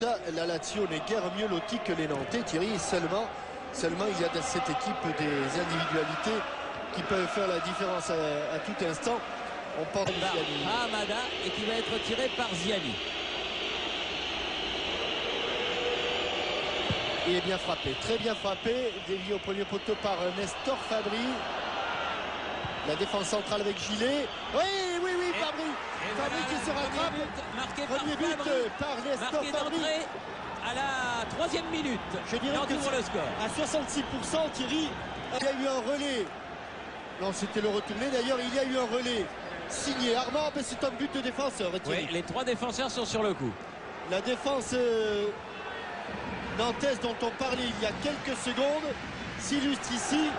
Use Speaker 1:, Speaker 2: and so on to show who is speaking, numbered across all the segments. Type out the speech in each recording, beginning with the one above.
Speaker 1: La Lazio n'est guère mieux lotie que les Nantais, Thierry. Seulement il y a dans cette équipe des individualités qui peuvent faire la différence à tout instant. On porte
Speaker 2: Amada et qui va être tiré par Ziani.
Speaker 1: Il est bien frappé, très bien frappé, dévié au premier poteau par Nestor Fabri. La défense centrale avec Gilet. Oui, Fabri. Fabri qui se rattrape. Premier but par Nestor Fabri.
Speaker 2: À la 3e minute.
Speaker 1: Je dirais que
Speaker 2: le score.
Speaker 1: À 66%, Thierry, il y a eu un relais. Non, c'était le retourné. D'ailleurs, il y a eu un relais signé Armand, mais c'est un but de défenseur.
Speaker 2: Oui, les trois défenseurs sont sur le coup.
Speaker 1: La défense nantaise dont on parlait il y a quelques secondes s'illustre ici.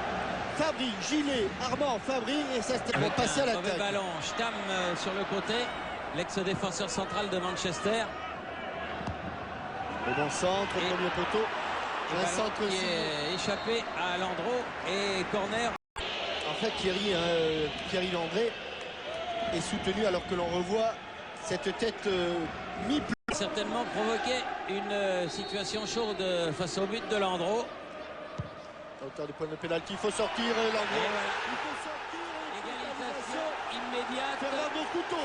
Speaker 1: Fabri, Gilet, Armand, Fabri, et ça s'est passé à l'attaque.
Speaker 2: Mauvais ballon, Stam sur le côté, l'ex-défenseur central de Manchester.
Speaker 1: Le bon centre, premier poteau.
Speaker 2: Un centre qui est échappé à Landreau et corner.
Speaker 1: En fait, Thierry Landré est soutenu alors que l'on revoit cette tête mi-pleine.
Speaker 2: Certainement provoqué une situation chaude face au but de Landreau.
Speaker 1: Auteur du point de pénalty, il faut sortir Landreau.
Speaker 2: Voilà.
Speaker 1: Il faut sortir.
Speaker 2: Égalisation immédiate.
Speaker 1: Fernando Couto.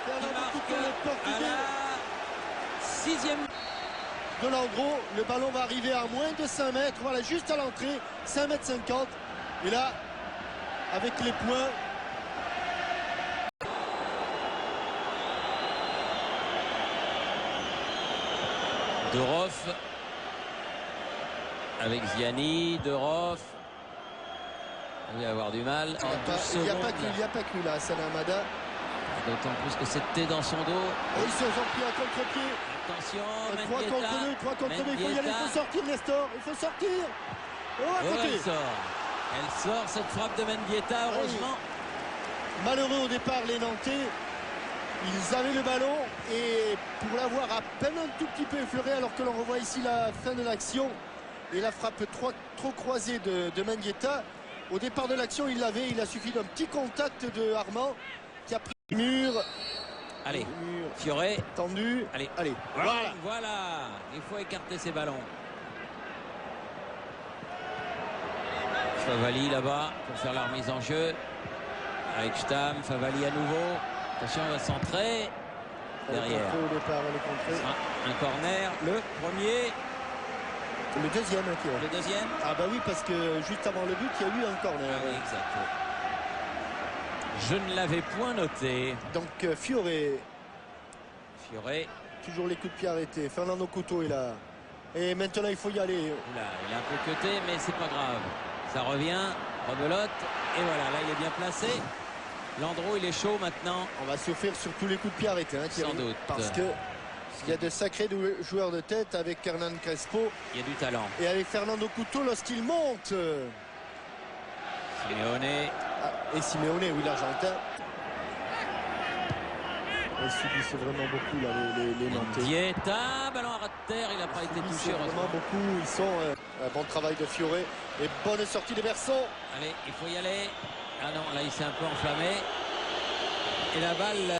Speaker 2: Fernando Couto,
Speaker 1: le Portugais.
Speaker 2: À la 6e.
Speaker 1: De Landreau, le ballon va arriver à moins de 5 mètres. Voilà, juste à l'entrée, 5 mètres 50. Et là, avec les points.
Speaker 2: Dorov avec Ziani, Dorov. Il va avoir du mal.
Speaker 1: Il n'y a pas que lui là, Salah Amada.
Speaker 2: D'autant plus que c'était dans son dos.
Speaker 1: Et ils se sont pris à contre-pied.
Speaker 2: Attention,
Speaker 1: 3 contre 2, il faut y aller, il faut sortir Nestor, il faut sortir.
Speaker 2: Elle sort cette frappe de Mendieta, heureusement.
Speaker 1: Malheureux au départ les Nantais. Ils avaient le ballon et pour l'avoir à peine un tout petit peu effleuré, alors que l'on revoit ici la fin de l'action et la frappe trop croisée de Mendieta. Au départ de l'action, il l'avait, il a suffi d'un petit contact de Armand qui a pris le mur.
Speaker 2: Allez, Fioré.
Speaker 1: Tendu. Allez.
Speaker 2: Voilà. Il faut écarter ces ballons. Favali là-bas pour faire la remise en jeu. Avec Stam, Favali à nouveau. Attention, il va centrer. Derrière. Un corner. Le premier.
Speaker 1: Le deuxième.
Speaker 2: Le deuxième.
Speaker 1: Ah bah oui, parce que juste avant le but, il y a eu un corner.
Speaker 2: Ah oui, exact. Je ne l'avais point noté.
Speaker 1: Donc Fioré. Toujours les coups de pied arrêtés. Fernando Couto est là. Et maintenant, il faut y aller.
Speaker 2: Oula, il est un peu cuté, mais c'est pas grave. Ça revient, rebelote. Et voilà, là, il est bien placé. Landreau, il est chaud maintenant.
Speaker 1: On va souffrir sur tous les coups de pied arrêtés, Thierry.
Speaker 2: Sans doute.
Speaker 1: Parce que il y a de sacrés joueurs de tête avec Hernan Crespo.
Speaker 2: Il y a du talent.
Speaker 1: Et avec Fernando Couto lorsqu'il monte.
Speaker 2: Simeone.
Speaker 1: Et Simeone, oui, l'Argentin. Ils subissent vraiment beaucoup là, les Nantais.
Speaker 2: Dieta, ballon à ras de terre, il n'a pas été touché.
Speaker 1: Vraiment beaucoup, ils sont un bon travail de Fioré et bonne sortie de Berson.
Speaker 2: Allez, il faut y aller. Ah non, là il s'est un peu enflammé. Et la balle.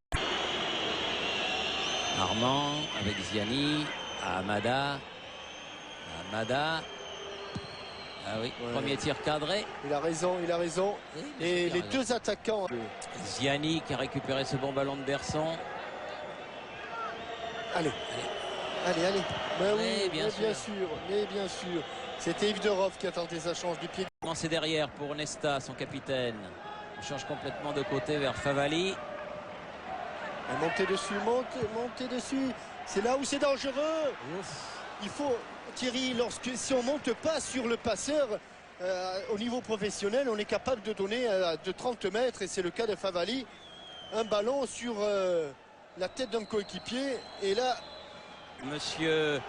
Speaker 2: Armand avec Ziani, Amada. Ah oui, ouais. Premier tir cadré.
Speaker 1: Il a raison.
Speaker 2: Oui,
Speaker 1: et les deux attaquants.
Speaker 2: Ziani qui a récupéré ce bon ballon de Berson.
Speaker 1: Allez.
Speaker 2: Oui, bien
Speaker 1: sûr. C'était Yves Dorov qui a tenté sa chance du pied.
Speaker 2: C'est derrière pour Nesta, son capitaine. On change complètement de côté vers Favali.
Speaker 1: Et monter dessus. C'est là où c'est dangereux. Ouf. Il faut, Thierry, si on ne monte pas sur le passeur, au niveau professionnel, on est capable de donner de 30 mètres, et c'est le cas de Favali. Un ballon sur la tête d'un coéquipier, et là...
Speaker 2: Monsieur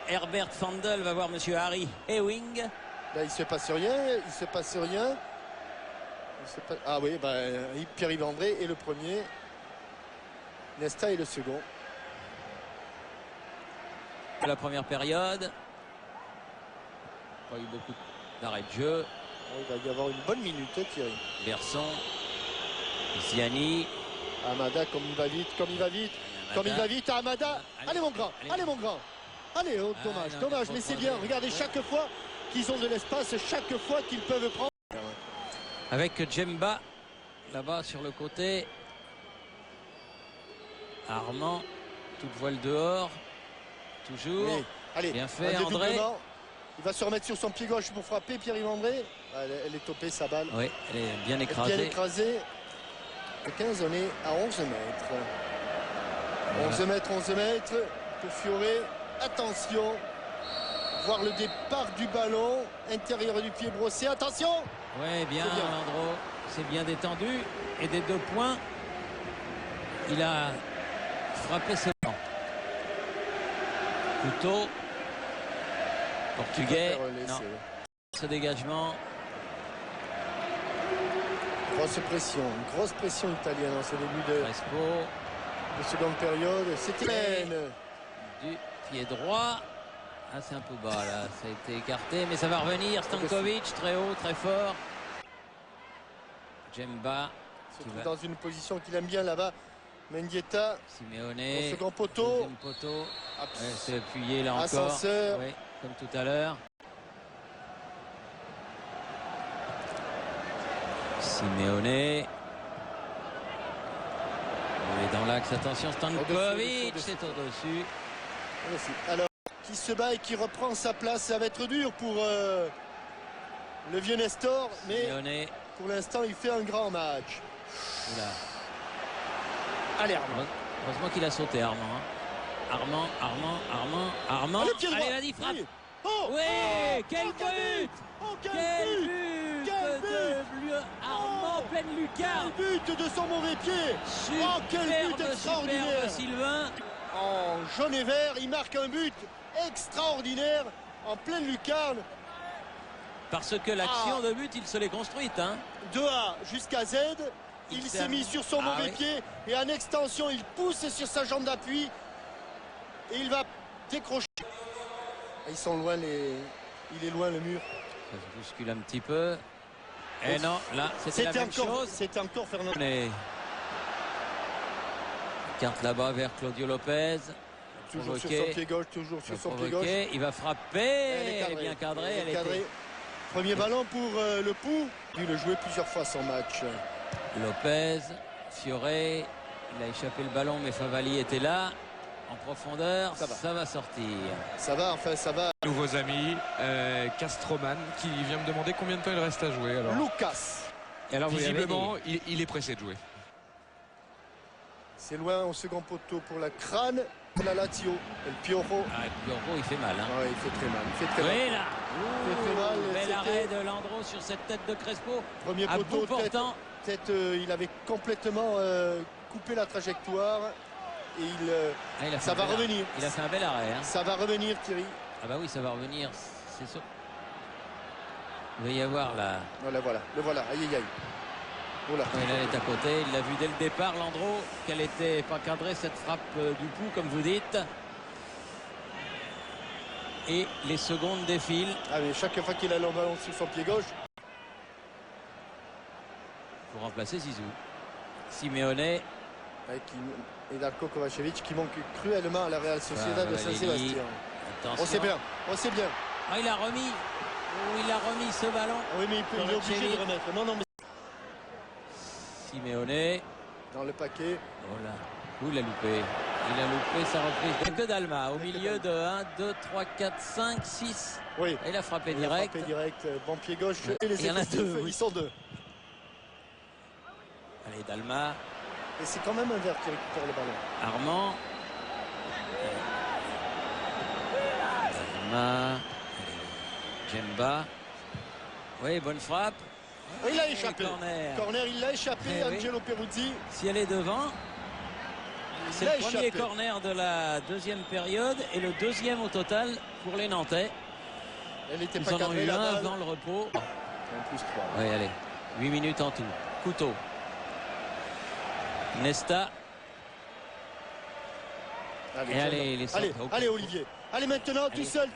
Speaker 2: Herbert Fandel va voir monsieur Harry Ewing.
Speaker 1: Là, il ne se passe rien. Ah oui, Pierre-Yves André est le premier. Nesta est le second.
Speaker 2: La première période. Pas eu beaucoup d'arrêt de jeu.
Speaker 1: Il va y avoir une bonne minute, Thierry.
Speaker 2: Berson. Ziani.
Speaker 1: Amada, comme il va vite. Comme il va vite à Amada. Allez mon grand, allez mon grand. Allez, oh, dommage,
Speaker 2: non,
Speaker 1: dommage, mais c'est bien. Regardez, chaque fois qu'ils ont de l'espace, chaque fois qu'ils peuvent prendre.
Speaker 2: Avec Djemba, là-bas sur le côté. Armand, toute voile dehors. Toujours.
Speaker 1: Oui. Allez,
Speaker 2: bien fait, André.
Speaker 1: Il va se remettre sur son pied gauche pour frapper Pierre-Yves André. Elle est topée, sa balle.
Speaker 2: Oui, elle est bien écrasée.
Speaker 1: Bien écrasée. Le 15, on est à 11 mètres. Voilà. 11 mètres pour Fioré. Attention. Voir le départ du ballon. Intérieur du pied brossé. Attention.
Speaker 2: Oui, bien, Landreau. C'est bien détendu. Et des 2 points, il a frappé ce banc. Couteau. Portugais. Non. Ce dégagement.
Speaker 1: Grosse pression italienne en ce début de seconde période. C'était
Speaker 2: du pied droit. Ah, c'est un peu bas là, ça a été écarté, mais ça va revenir. Stankovic, très haut, très fort. Djemba.
Speaker 1: Se trouve dans une position qu'il aime bien là-bas. Mendieta.
Speaker 2: Simeone.
Speaker 1: Au second poteau.
Speaker 2: C'est appuyé là encore.
Speaker 1: Ascenseur.
Speaker 2: Oui, comme tout à l'heure. Simeone. Il est dans l'axe. Attention, Stankovic. C'est au-dessus.
Speaker 1: Alors, qui se bat et qui reprend sa place. Ça va être dur pour le vieux Nestor. Mais
Speaker 2: Simeone.
Speaker 1: Pour l'instant, il fait un grand match.
Speaker 2: Oula.
Speaker 1: Allez, Armand.
Speaker 2: Heureusement qu'il a sauté, Armand. Armand. Allez, vas-y, frappe.
Speaker 1: Oui.
Speaker 2: Oui, quel but! Quel but de Armand, pleine lucarne.
Speaker 1: Quel but de son mauvais pied. Quel but extraordinaire.
Speaker 2: Sylvain.
Speaker 1: En jaune et vert, il marque un but extraordinaire en pleine lucarne.
Speaker 2: Parce que l'action de but, il se l'est construite. Hein.
Speaker 1: De A jusqu'à Z, il s'est mis sur son mauvais pied et en extension, il pousse sur sa jambe d'appui et il va décrocher. Ils sont loin, il est loin le mur.
Speaker 2: Ça se bouscule un petit peu. Et non, là, c'était la même chose.
Speaker 1: C'était encore Fernand.
Speaker 2: Carte là-bas vers Claudio Lopez.
Speaker 1: Toujours sur son pied gauche,
Speaker 2: Il va frapper. Elle est bien cadrée. Elle est cadrée.
Speaker 1: Premier ballon pour le Pou. Il a joué plusieurs fois son match.
Speaker 2: Lopez, Fioré. Il a échappé le ballon, mais Favali était là. En profondeur, ça va sortir. Ça va.
Speaker 3: Nouveaux amis, Castroman qui vient me demander combien de temps il reste à jouer. Alors.
Speaker 1: Lucas.
Speaker 3: Et alors visiblement, il est pressé de jouer.
Speaker 1: C'est loin au second poteau pour la Crane. La Lazio, El Pioro.
Speaker 2: El Pioro, il fait mal. Hein.
Speaker 1: Ouais, il fait très mal.
Speaker 2: Oui, là. Il fait mal. Bel arrêt de Landreau sur cette tête de Crespo.
Speaker 1: Premier poteau, tête, il avait complètement coupé la trajectoire. Et ça va revenir.
Speaker 2: Il a fait un bel arrêt. Hein.
Speaker 1: Ça va revenir, Thierry.
Speaker 2: Ah bah oui, ça va revenir, c'est sûr. Il va y avoir la...
Speaker 1: Le voilà. Aïe.
Speaker 2: Voilà. Il est à côté, il l'a vu dès le départ, Landreau, qu'elle était pas cadrée, cette frappe du Pou, comme vous dites. Et les secondes défilent.
Speaker 1: Ah mais chaque fois qu'il a le ballon sur son pied gauche.
Speaker 2: Pour remplacer Zizou. Simeone.
Speaker 1: Et Darko Kovacevic qui manque cruellement à la Real Sociedad de Saint-Sébastien. On sait bien.
Speaker 2: Ah, il a remis ce ballon.
Speaker 1: Oui, mais il est obligé de remettre. Non, mais...
Speaker 2: Simeone.
Speaker 1: Dans le paquet.
Speaker 2: Oh là. Où il a loupé sa reprise. Que Dalma au milieu de 1, 2, 3, 4, 5, 6.
Speaker 1: Oui.
Speaker 2: Et il a frappé direct.
Speaker 1: Bon pied gauche. Et les
Speaker 2: il y en a deux.
Speaker 1: Ils sont deux.
Speaker 2: Allez, Dalma.
Speaker 1: Et c'est quand même un vert qui récupère le ballon.
Speaker 2: Armand. Dalma. Djemba. Oui, bonne frappe.
Speaker 1: Il a échappé. Corner, il l'a échappé, Angelo Peruzzi.
Speaker 2: Si elle est devant, c'est le premier corner de la deuxième période et le deuxième au total pour les Nantais. Ils en ont eu un avant le repos.
Speaker 1: En plus 3.
Speaker 2: Oui, allez. 8 minutes en tout. Couteau. Nesta.
Speaker 1: Allez, Olivier. Allez maintenant, tout seul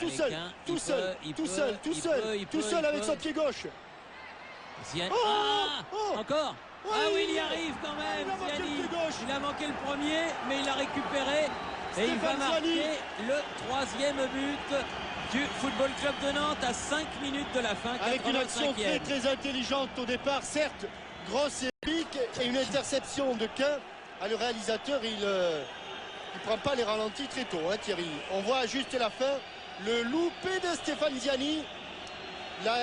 Speaker 1: avec son pied gauche.
Speaker 2: Encore.
Speaker 1: Oui,
Speaker 2: ah oui, il y arrive quand même. Il a manqué le premier, mais il a récupéré. Et il va marquer le 3e but du Football Club de Nantes à 5 minutes de la fin.
Speaker 1: Avec une action très intelligente au départ, certes grosse et épique, et une interception de Quin. Le réalisateur, il prend pas les ralentis très tôt, hein, Thierry. On voit juste la fin, le loupé de Stéphane Ziani. Là,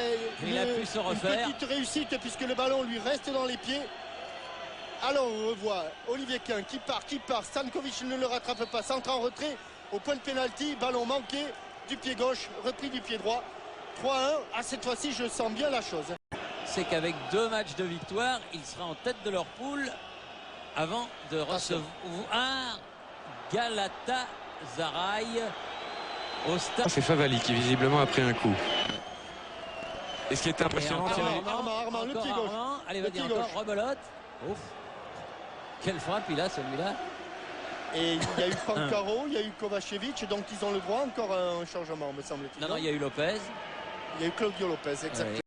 Speaker 2: il a pu se refaire.
Speaker 1: Une petite réussite puisque le ballon lui reste dans les pieds. Alors on revoit Olivier Quin qui part. Stankovic ne le rattrape pas, centre en retrait au point de pénalty, ballon manqué du pied gauche, repris du pied droit. 3-1. Cette fois-ci, je sens bien la chose.
Speaker 2: C'est qu'avec 2 matchs de victoire, il sera en tête de leur poule avant de recevoir Galatasaray au stade.
Speaker 3: C'est Favali qui visiblement a pris un coup. Et ce qui est impressionnant,
Speaker 1: Armand, le pied gauche.
Speaker 2: Allez, vas-y encore, rebelote. Ouf. Quelle frappe il a, celui-là.
Speaker 1: Et il y a eu Pancaro, il y a eu Kovacevic, donc ils ont le droit encore à un changement, me semble-t-il.
Speaker 2: Non, il y a eu Lopez.
Speaker 1: Il y a eu Claudio Lopez, exactement. Ouais.